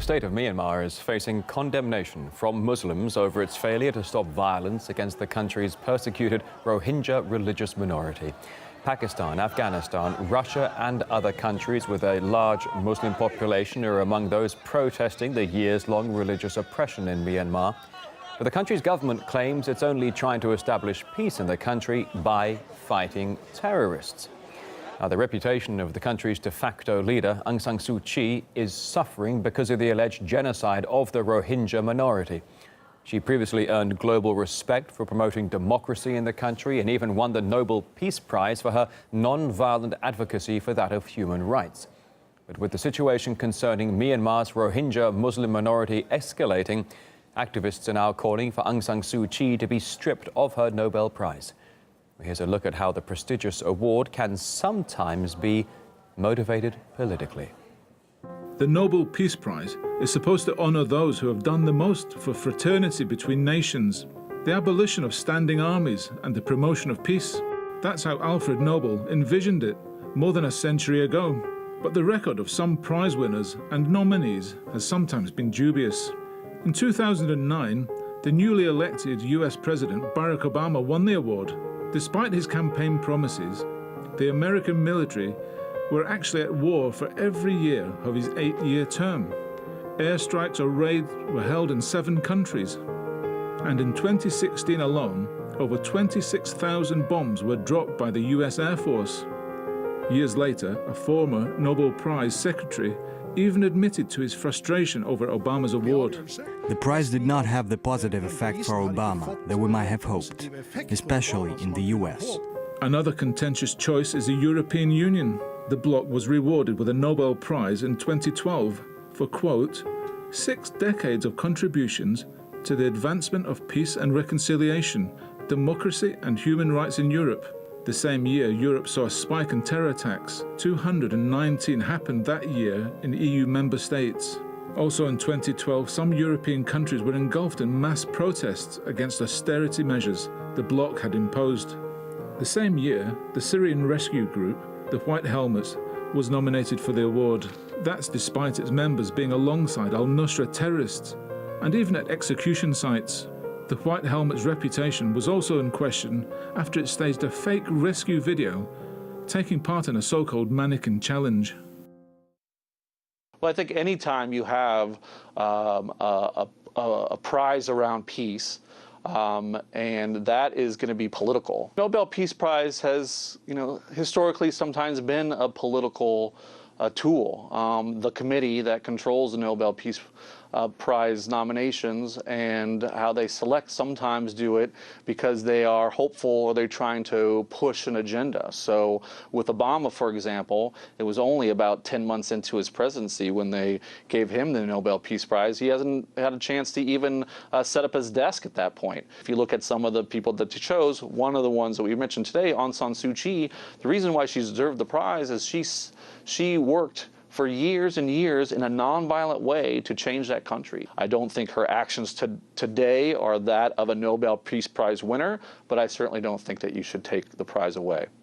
The state of Myanmar is facing condemnation from Muslims over its failure to stop violence against the country's persecuted Rohingya religious minority. Pakistan, Afghanistan, Russia and other countries with a large Muslim population are among those protesting the years-long religious oppression in Myanmar. But the country's government claims it's only trying to establish peace in the country by fighting terrorists. Now, the reputation of the country's de facto leader, Aung San Suu Kyi, is suffering because of the alleged genocide of the Rohingya minority. She previously earned global respect for promoting democracy in the country and even won the Nobel Peace Prize for her non-violent advocacy for that of human rights. But with the situation concerning Myanmar's Rohingya Muslim minority escalating, activists are now calling for Aung San Suu Kyi to be stripped of her Nobel Prize. Here's a look at how the prestigious award can sometimes be motivated politically. The Nobel Peace Prize is supposed to honor those who have done the most for fraternity between nations, the abolition of standing armies and the promotion of peace. That's how Alfred Nobel envisioned it more than a century ago. But the record of some prize winners and nominees has sometimes been dubious. In 2009, the newly elected US President Barack Obama won the award. Despite his campaign promises, the American military were actually at war for every year of his 8-year term. Airstrikes or raids were held in 7 countries. And in 2016 alone, over 26,000 bombs were dropped by the US Air Force. Years later, a former Nobel Prize secretary even admitted to his frustration over Obama's award. The prize did not have the positive effect for Obama that we might have hoped, especially in the US. Another contentious choice is the European Union. The bloc was rewarded with a Nobel Prize in 2012 for, quote, 6 decades of contributions to the advancement of peace and reconciliation, democracy and human rights in Europe. The same year, Europe saw a spike in terror attacks. 219 happened that year in EU member states. Also in 2012, some European countries were engulfed in mass protests against austerity measures the bloc had imposed. The same year, the Syrian rescue group, the White Helmets, was nominated for the award. That's despite its members being alongside al-Nusra terrorists and even at execution sites. The White Helmet's reputation was also in question after it staged a fake rescue video, taking part in a so-called mannequin challenge. Well, I think any time you have a prize around peace, and that is going to be political. Nobel Peace Prize has, historically sometimes been a political tool. The committee that controls the Nobel Peace Prize nominations and how they select sometimes do it because they are hopeful or they're trying to push an agenda. So with Obama, for example, it was only about 10 months into his presidency when they gave him the Nobel Peace Prize. He hasn't had a chance to even set up his desk at that point. If you look at some of the people that he chose, one of the ones that we mentioned today, Aung San Suu Kyi, the reason why she's deserved the prize is she worked for years and years in a nonviolent way to change that country. I don't think her actions today are that of a Nobel Peace Prize winner, but I certainly don't think that you should take the prize away.